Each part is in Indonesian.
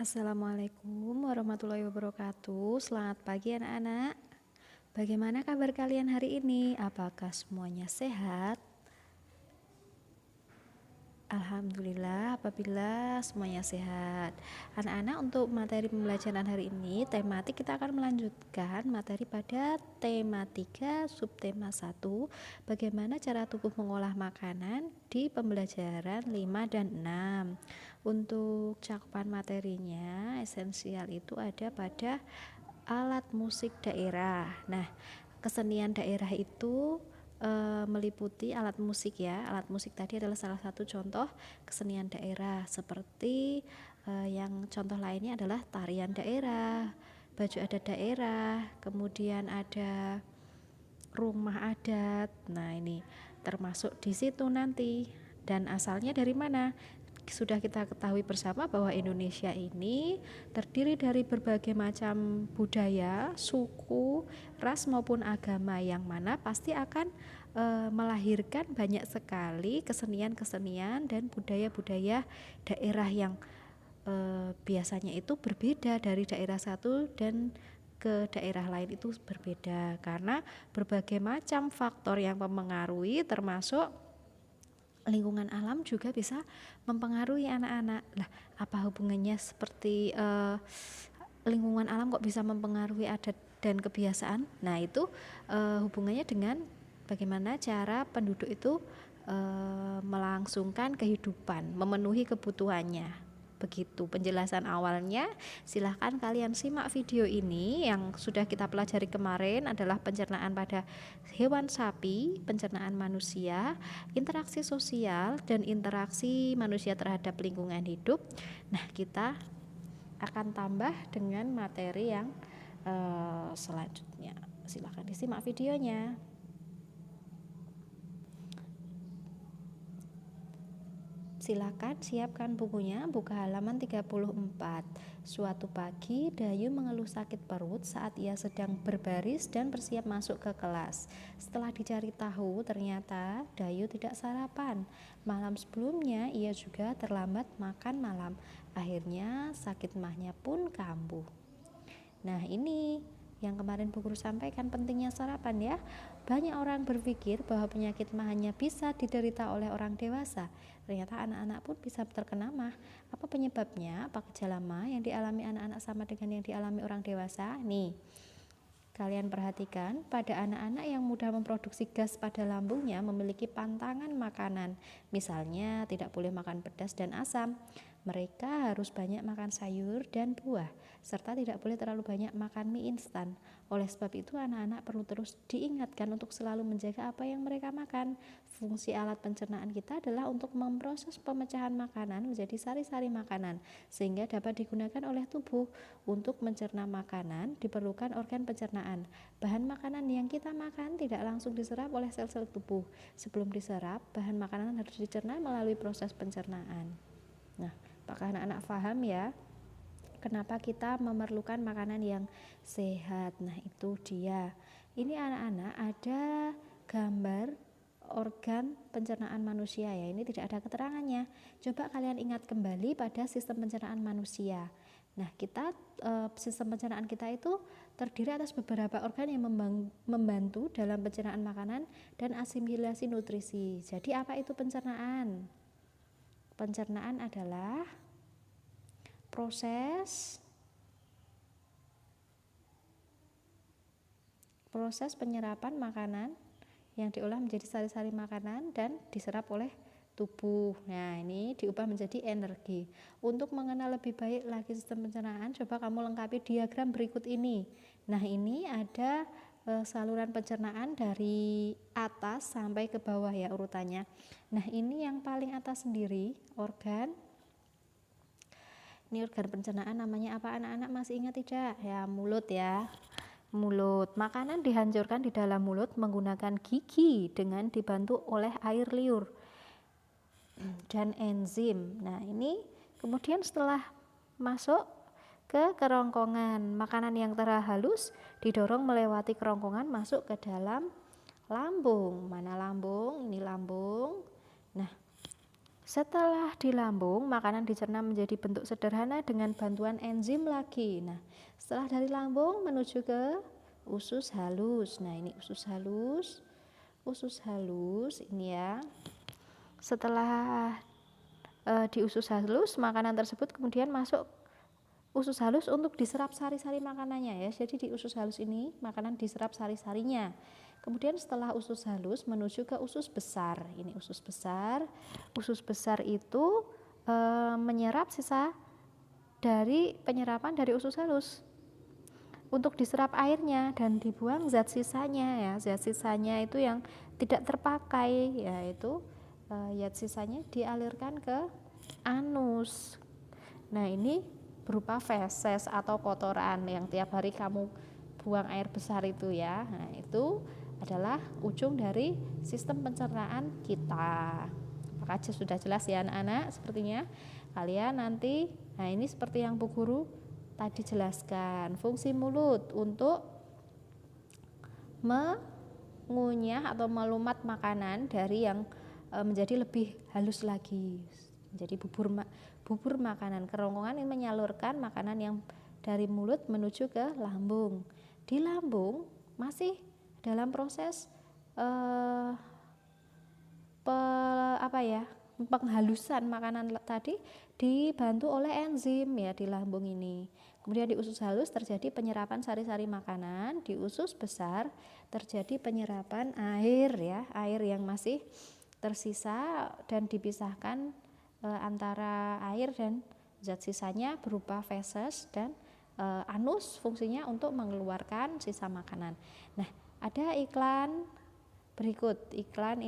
Assalamualaikum warahmatullahi wabarakatuh. Selamat pagi anak-anak. Bagaimana kabar kalian hari ini? Apakah semuanya sehat? Alhamdulillah apabila semuanya sehat. Anak-anak, untuk materi pembelajaran hari ini tematik kita akan melanjutkan materi pada tema 3 subtema 1, bagaimana cara tubuh mengolah makanan di pembelajaran 5 dan 6. Untuk cakupan materinya esensial itu ada pada alat musik daerah. Nah, kesenian daerah itu meliputi alat musik ya. Alat musik tadi adalah salah satu contoh kesenian daerah, seperti yang contoh lainnya adalah tarian daerah, baju adat daerah, kemudian ada rumah adat. Nah, ini termasuk di situ nanti. Dan asalnya dari mana? Sudah kita ketahui bersama bahwa Indonesia ini terdiri dari berbagai macam budaya, suku, ras maupun agama, yang mana pasti akan melahirkan banyak sekali kesenian-kesenian dan budaya-budaya daerah yang biasanya itu berbeda dari daerah satu dan ke daerah lain itu berbeda karena berbagai macam faktor yang mempengaruhi, termasuk lingkungan alam juga bisa mempengaruhi anak-anak. Lah, apa hubungannya seperti lingkungan alam kok bisa mempengaruhi adat dan kebiasaan? Nah, itu hubungannya dengan bagaimana cara penduduk itu melangsungkan kehidupan, memenuhi kebutuhannya. Begitu penjelasan awalnya. Silahkan kalian simak video ini. Yang sudah kita pelajari kemarin adalah pencernaan pada hewan sapi, pencernaan manusia, interaksi sosial, dan interaksi manusia terhadap lingkungan hidup. Nah, kita akan tambah dengan materi yang selanjutnya. Silahkan disimak videonya. Silakan siapkan bukunya, buka halaman 34. Suatu pagi, Dayu mengeluh sakit perut saat ia sedang berbaris dan bersiap masuk ke kelas. Setelah dicari tahu, ternyata Dayu tidak sarapan. Malam sebelumnya, ia juga terlambat makan malam. Akhirnya, sakit mahnya pun kambuh. Nah, ini yang kemarin Bu Guru sampaikan, pentingnya sarapan ya. Banyak orang berpikir bahwa penyakit mah hanya bisa diderita oleh orang dewasa. Ternyata anak-anak pun bisa terkena mah. Apa penyebabnya? Apa gejala mah yang dialami anak-anak sama dengan yang dialami orang dewasa? Nih, kalian perhatikan, pada anak-anak yang mudah memproduksi gas pada lambungnya memiliki pantangan makanan. Misalnya, tidak boleh makan pedas dan asam. Mereka harus banyak makan sayur dan buah, serta tidak boleh terlalu banyak makan mie instan. Oleh sebab itu, anak-anak perlu terus diingatkan untuk selalu menjaga apa yang mereka makan. Fungsi alat pencernaan kita adalah untuk memproses pemecahan makanan menjadi sari-sari makanan, sehingga dapat digunakan oleh tubuh. Untuk mencerna makanan, diperlukan organ pencernaan. Bahan makanan yang kita makan tidak langsung diserap oleh sel-sel tubuh. Sebelum diserap, bahan makanan harus dicerna melalui proses pencernaan. Nah, apakah anak-anak paham ya? Kenapa kita memerlukan makanan yang sehat? Nah, itu dia. Ini anak-anak ada gambar organ pencernaan manusia ya. Ini tidak ada keterangannya. Coba kalian ingat kembali pada sistem pencernaan manusia. Nah, sistem pencernaan kita itu terdiri atas beberapa organ yang membantu dalam pencernaan makanan dan asimilasi nutrisi. Jadi apa itu pencernaan? Pencernaan adalah proses penyerapan makanan yang diolah menjadi sari-sari makanan dan diserap oleh tubuh. Nah, ini diubah menjadi energi. Untuk mengenal lebih baik lagi sistem pencernaan, coba kamu lengkapi diagram berikut ini. Nah, ini ada saluran pencernaan dari atas sampai ke bawah ya urutannya. Nah, ini yang paling atas sendiri organ. Ini organ pencernaan namanya apa anak-anak, masih ingat tidak? Ya, mulut ya. Mulut. Makanan dihancurkan di dalam mulut menggunakan gigi dengan dibantu oleh air liur dan enzim. Nah, ini kemudian setelah masuk ke kerongkongan, makanan yang terhalus didorong melewati kerongkongan masuk ke dalam lambung. Mana lambung? Ini lambung. Nah, Setelah di lambung, makanan dicerna menjadi bentuk sederhana dengan bantuan enzim lagi. Nah, setelah dari lambung menuju ke usus halus. Nah, ini usus halus ini ya. Setelah di usus halus, makanan tersebut kemudian masuk usus halus untuk diserap sari-sari makanannya ya. Jadi di usus halus ini makanan diserap sari-sarinya. Kemudian setelah usus halus menuju ke usus besar. Ini usus besar. Usus besar itu menyerap sisa dari penyerapan dari usus halus untuk diserap airnya dan dibuang zat sisanya ya. Zat sisanya itu yang tidak terpakai, yaitu zat sisanya dialirkan ke anus. Nah, ini berupa feses atau kotoran yang tiap hari kamu buang air besar itu ya. Nah, itu adalah ujung dari sistem pencernaan kita. Apakah sudah jelas ya anak-anak? Sepertinya kalian nanti, nah ini seperti yang Bu Guru tadi jelaskan, fungsi mulut untuk mengunyah atau melumat makanan dari yang menjadi lebih halus lagi. Jadi bubur makanan, kerongkongan ini menyalurkan makanan yang dari mulut menuju ke lambung. Di lambung masih dalam proses penghalusan makanan tadi dibantu oleh enzim ya di lambung ini. Kemudian di usus halus terjadi penyerapan sari-sari makanan, di usus besar terjadi penyerapan air ya, air yang masih tersisa dan dipisahkan antara air dan zat sisanya berupa feses dan anus fungsinya untuk mengeluarkan sisa makanan. Nah, ada iklan berikut. Iklan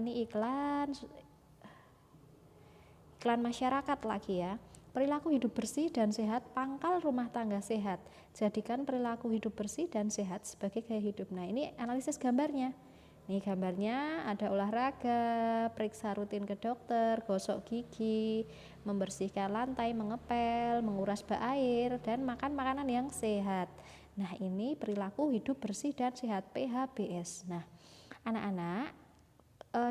masyarakat lagi ya. Perilaku hidup bersih dan sehat, pangkal rumah tangga sehat. Jadikan perilaku hidup bersih dan sehat sebagai gaya hidup. Nah, ini analisis gambarnya. Nih gambarnya ada olahraga, periksa rutin ke dokter, gosok gigi, membersihkan lantai, mengepel, menguras bak air, dan makan makanan yang sehat. Nah, ini perilaku hidup bersih dan sehat, PHBS. Nah, anak-anak,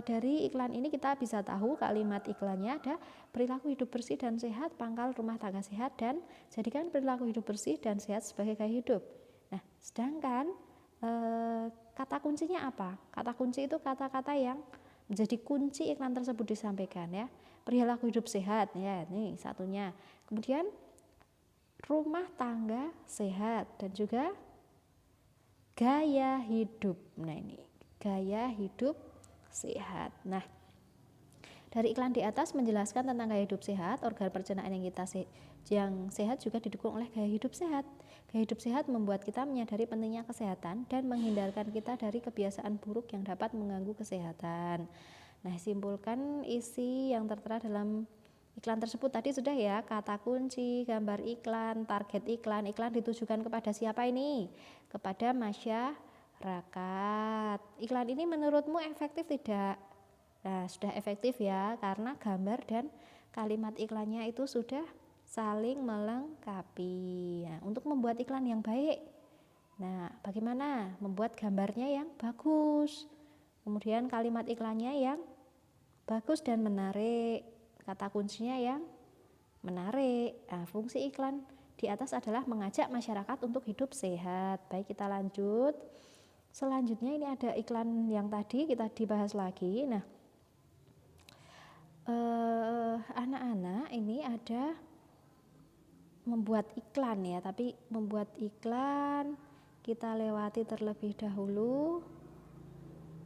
dari iklan ini kita bisa tahu kalimat iklannya ada perilaku hidup bersih dan sehat, pangkal rumah tangga sehat, dan jadikan perilaku hidup bersih dan sehat sebagai gaya hidup. Nah, sedangkan kata kuncinya apa? Kata kunci itu kata-kata yang menjadi kunci iklan tersebut disampaikan ya. Perilaku hidup sehat ya, nih satunya. Kemudian rumah tangga sehat dan juga gaya hidup. Nah, ini gaya hidup sehat. Nah, dari iklan di atas menjelaskan tentang gaya hidup sehat, organ pencernaan yang sehat juga didukung oleh gaya hidup sehat. Gaya hidup sehat membuat kita menyadari pentingnya kesehatan dan menghindarkan kita dari kebiasaan buruk yang dapat mengganggu kesehatan. Nah, simpulkan isi yang tertera dalam iklan tersebut tadi sudah ya, kata kunci, gambar iklan, target iklan. Iklan ditujukan kepada siapa ini? Kepada masyarakat. Iklan ini menurutmu efektif tidak? Nah, sudah efektif ya, karena gambar dan kalimat iklannya itu sudah saling melengkapi. Nah, untuk membuat iklan yang baik, nah bagaimana membuat gambarnya yang bagus, kemudian kalimat iklannya yang bagus dan menarik, kata kuncinya yang menarik. Nah, fungsi iklan di atas adalah mengajak masyarakat untuk hidup sehat. Baik, kita lanjut. Selanjutnya ini ada iklan yang tadi kita dibahas lagi. Nah, anak-anak ini ada membuat iklan ya, tapi membuat iklan kita lewati terlebih dahulu.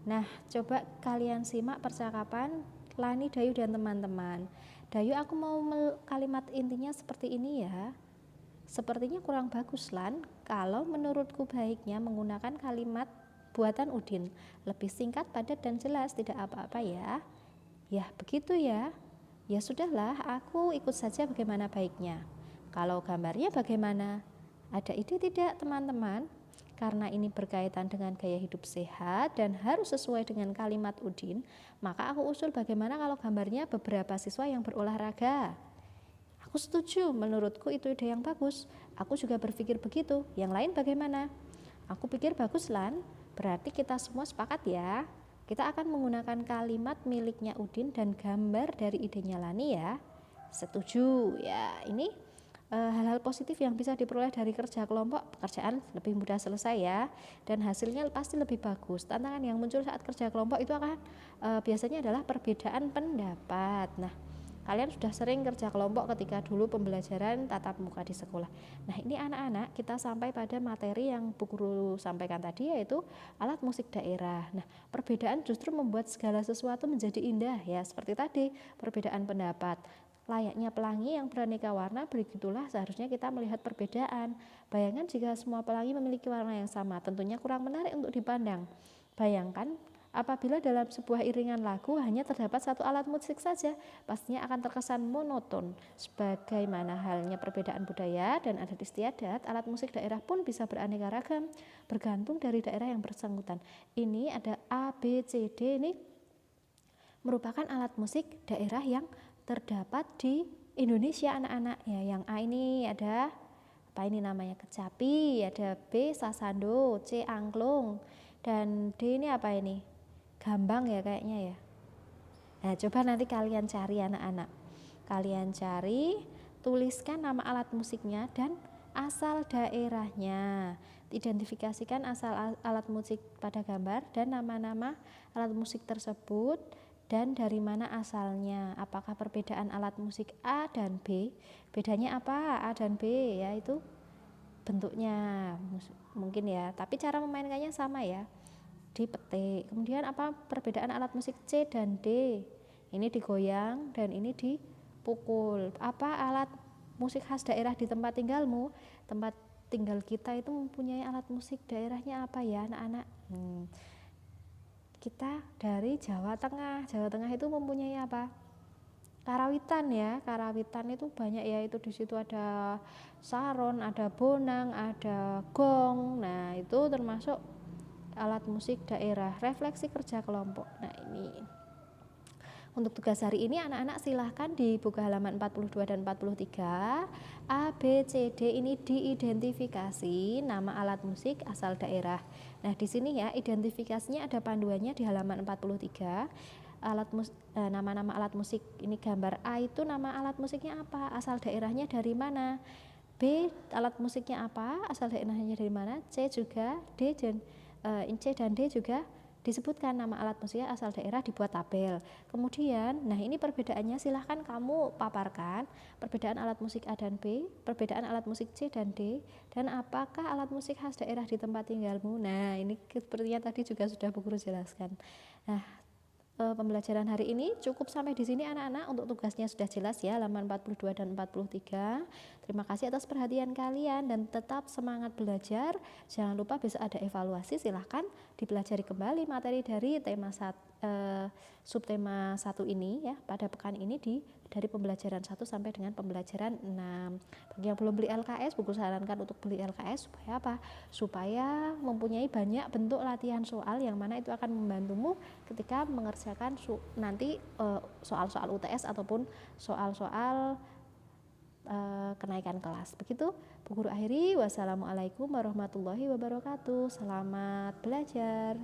Nah, coba kalian simak percakapan Lani, Dayu, dan teman-teman. Dayu, aku mau kalimat intinya seperti ini ya. Sepertinya kurang bagus, Lan. Kalau menurutku baiknya menggunakan kalimat buatan Udin. Lebih singkat, padat, dan jelas, tidak apa-apa ya. Ya, begitu ya. Ya sudahlah, aku ikut saja bagaimana baiknya. Kalau gambarnya bagaimana? Ada ide tidak teman-teman? Karena ini berkaitan dengan gaya hidup sehat dan harus sesuai dengan kalimat Udin, maka aku usul bagaimana kalau gambarnya beberapa siswa yang berolahraga. Aku setuju, menurutku itu ide yang bagus. Aku juga berpikir begitu. Yang lain bagaimana? Aku pikir bagus, Lan. Berarti kita semua sepakat ya. Kita akan menggunakan kalimat miliknya Udin dan gambar dari idenya Lani ya. Setuju ya. Ini hal-hal positif yang bisa diperoleh dari kerja kelompok, pekerjaan lebih mudah selesai ya, dan hasilnya pasti lebih bagus. Tantangan yang muncul saat kerja kelompok itu akan biasanya adalah perbedaan pendapat. Nah, kalian sudah sering kerja kelompok ketika dulu pembelajaran tatap muka di sekolah. Nah, ini anak-anak kita sampai pada materi yang Bu Guru sampaikan tadi, yaitu alat musik daerah. Nah, perbedaan justru membuat segala sesuatu menjadi indah ya, seperti tadi perbedaan pendapat. Layaknya pelangi yang beraneka warna, begitulah seharusnya kita melihat perbedaan. Bayangkan jika semua pelangi memiliki warna yang sama, tentunya kurang menarik untuk dipandang. Bayangkan apabila dalam sebuah iringan lagu hanya terdapat satu alat musik saja, pastinya akan terkesan monoton. Sebagaimana halnya perbedaan budaya dan adat istiadat, alat musik daerah pun bisa beraneka ragam, bergantung dari daerah yang bersangkutan. Ini ada A, B, C, D, ini merupakan alat musik daerah yang terdapat di Indonesia anak-anak ya. Yang A ini ada apa ini namanya, kecapi, ada B sasando, C angklung, dan D ini apa ini, gambang ya kayaknya ya. Nah, coba nanti kalian cari anak-anak, kalian cari, tuliskan nama alat musiknya dan asal daerahnya, identifikasikan asal alat musik pada gambar dan nama-nama alat musik tersebut dan dari mana asalnya. Apakah perbedaan alat musik A dan B, bedanya apa A dan B, yaitu bentuknya mungkin ya, tapi cara memainkannya sama ya, dipetik. Kemudian apa perbedaan alat musik C dan D, ini digoyang dan ini dipukul. Apa alat musik khas daerah di tempat tinggalmu, tempat tinggal kita itu mempunyai alat musik daerahnya apa ya anak-anak? Kita dari Jawa Tengah. Jawa Tengah itu mempunyai apa? Karawitan ya. Karawitan itu banyak ya, itu di situ ada saron, ada bonang, ada gong. Nah, itu termasuk alat musik daerah. Refleksi kerja kelompok. Nah, ini untuk tugas hari ini anak-anak silahkan dibuka halaman 42 dan 43. A, B, C, D ini diidentifikasi nama alat musik asal daerah. Nah, di sini ya identifikasinya ada panduannya di halaman 43. Nama-nama alat musik, ini gambar A itu nama alat musiknya apa, asal daerahnya dari mana. B, alat musiknya apa, asal daerahnya dari mana. C juga, D dan C dan D juga disebutkan nama alat musiknya asal daerah, dibuat tabel. Kemudian, nah ini perbedaannya silahkan kamu paparkan, perbedaan alat musik A dan B, perbedaan alat musik C dan D, dan apakah alat musik khas daerah di tempat tinggalmu. Nah, ini sepertinya tadi juga sudah Bu Guru jelaskan. Nah, pembelajaran hari ini cukup sampai di sini anak-anak. Untuk tugasnya sudah jelas ya, halaman 42 dan 43. Terima kasih atas perhatian kalian dan tetap semangat belajar. Jangan lupa besok ada evaluasi, silahkan dipelajari kembali materi dari tema subtema 1 ini ya, pada pekan ini dari pembelajaran 1 sampai dengan pembelajaran 6. Bagi yang belum beli LKS, Bu Guru sarankan untuk beli LKS supaya apa? Supaya mempunyai banyak bentuk latihan soal yang mana itu akan membantumu ketika mengerjakan nanti soal-soal UTS ataupun soal-soal kenaikan kelas. Begitu Bu Guru akhiri. Wassalamualaikum warahmatullahi wabarakatuh. Selamat belajar.